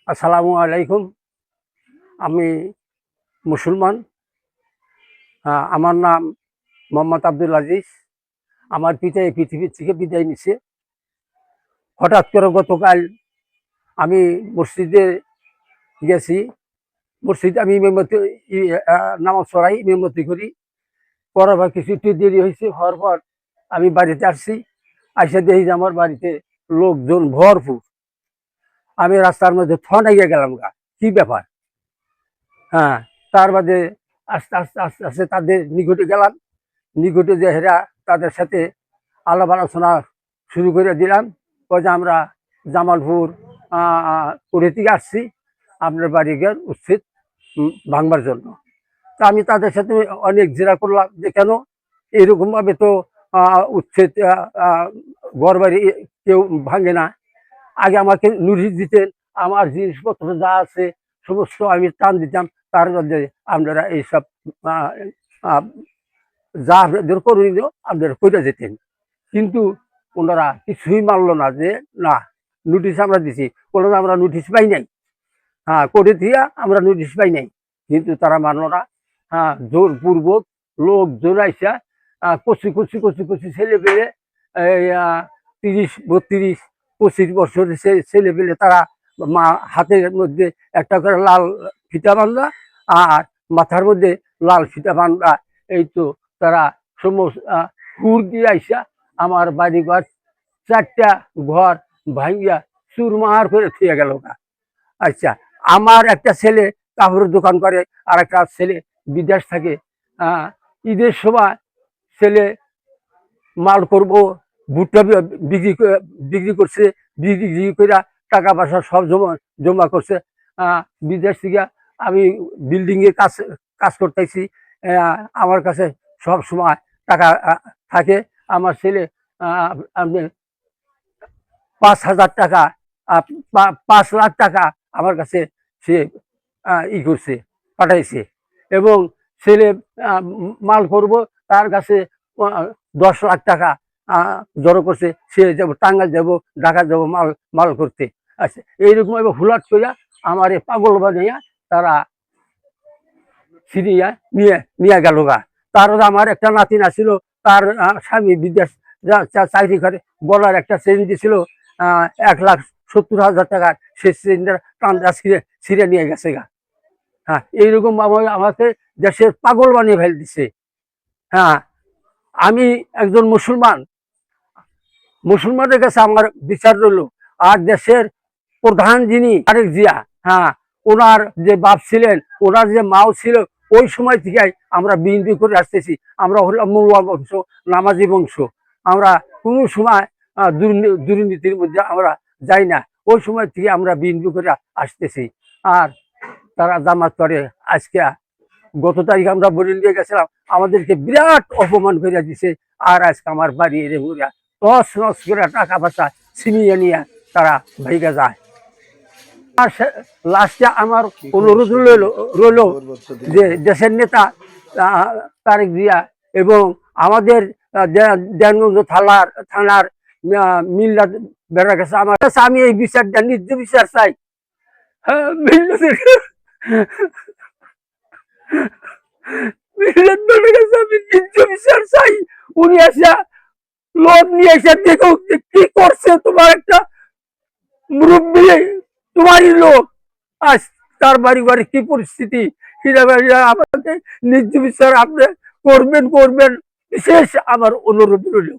আসসালামু আলাইকুম। আমি মুসলমান। আমার নাম মোহাম্মদ আব্দুল আজিজ। আমার পিতা এই পৃথিবীর থেকে বিদায় নিছে। হঠাৎ করে গতকাল আমি মসজিদে গেছি। মসজিদে আমি নামাজ পড়াই, মেমতি করি। পড়ার পর কিছু একটু দেরি হয়েছে, হওয়ার পর আমি বাড়িতে আসছি। আইসা দেখি যে আমার বাড়িতে লোকজন ভরপুর। আমি রাস্তার মধ্যে থনাইয়া গেলাম, গা কি ব্যাপার। হ্যাঁ, তার বাদে আস্তে আস্তে আস্তে আস্তে তাদের নিকটে গেলাম। নিকটে যে হেরা তাদের সাথে আলাপ আলোচনা শুরু করে দিলাম। যে আমরা জামালপুর পুরী থেকে আসছি, আপনার বাড়িঘর উচ্ছেদ ভাঙবার জন্য। তা আমি তাদের সাথে অনেক জেরা করলাম যে কেন এরকমভাবে তো উচ্ছেদ ঘর বাড়ি কেউ ভাঙে না। আগে আমাকে নোটিশ দিতেন, আমার জিনিসপত্র যা আছে সমস্ত আমি টান দিতাম। তার মধ্যে আপনারা এইসব যা আপনাদের করণীয় আপনারা করে যেতেন। কিন্তু ওনারা কিছুই মানলো না, যে না নোটিশ আমরা দিছি। কোনো আমরা নোটিশ পাই নাই, করে দিয়া আমরা নোটিশ পাই নাই। কিন্তু তারা মানলো না। জোরপূর্বক লোক জোরাইসা কচি কচি কচি কচি ছেলে পেলে 30, 32, 25 বছরের ছেলে পেলে তারা হাতের মধ্যে একটা করে লাল ফিতা বান্ধা আর মাথার মধ্যে লাল ফিতা বান্ধা, এই তো তারা সমস্ত হুর দিয়ে আইসা আমার বাড়ি ঘর 4টা ঘর ভাঙ্গিয়া চুরমার করে থুয়ে গেল। আচ্ছা, আমার একটা ছেলে কাপড়ের দোকান করে, আর একটা ছেলে বিদেশ থাকে। ঈদের সময় ছেলে মাল করবো, ভুট্টা বিক্রি করছে, বিক্রি করে টাকা পয়সা সব জমা করছে বিদেশ থেকে। আমি বিল্ডিং এ কাজ করতেছি, আমার কাছে সব সময় টাকা থাকে। আমার ছেলে আপনি 5,000 টাকা, 5 লাখ টাকা আমার কাছে সে করছে, পাঠাইছে। এবং ছেলে মাল করব, তার কাছে 10 লাখ টাকা জড়ো করছে। সে যাবো টাঙ্গাইল, যাবো ঢাকা, যাবো মাল করতে। আচ্ছা, এইরকম ভাবে হুলাট করে আমার এই পাগল বানিয়ে তারা সিরিয়া নিয়ে গেল গা। তার আমার একটা নাতিন আসছিল, তার স্বামী বিদেশ চাকরি করে, গলার একটা চেন দিয়েছিল 1,70,000 টাকার। সে চেনটা টান্দা ছিঁড়ে নিয়ে গেছে গা। এইরকম আমাকে দেশের পাগল বানিয়ে ফেল দিছে। আমি একজন মুসলমানের কাছে আমার বিচার রইল। আর দেশের প্রধান যিনি তারেক জিয়া, ওনার যে বাপ ছিলেন, ওনার যে মাও ছিল, ওই সময় থেকে আমরা বিএনপি করে আসতেছি। আমরা হলাম মোল্লা বংশ, নামাজি বংশ। আমরা কোনো সময় দুর্নীতির মধ্যে আমরা যাই না। ওই সময় থেকে আমরা বিএনপি করে আসতেছি। আর তারা জামাত করে। আজকে গত তারিখ আমরা বলে নিয়ে গেছিলাম, আমাদেরকে বিরাট অপমান করে দিছে। আর আজকে আমার বাড়ি এরে ঘুরা টস নস করে টাকা পয়সা ছিনিয়ে নিয়ে তারা ভাইগা যায়। আর লাস্টে আমার অনুরোধ রইল যে দেশের নেতা তারেক জিয়া এবং আমাদের দেওয়ানগঞ্জ থানার মিল্লাত বেড়া গেছে, আমার কাছে আমি এই বিচারটা নিজ বিচার চাই। উনি আসা লোক নিয়ে এসে দেখো কি করছে তোমার একটা মুরব্বী, তোমারই লোক। আজ তার বাড়ি কি পরিস্থিতি, আমাকে নিজ বিচার আপনি করবেন। বিশেষ আমার অনুরোধ রইল।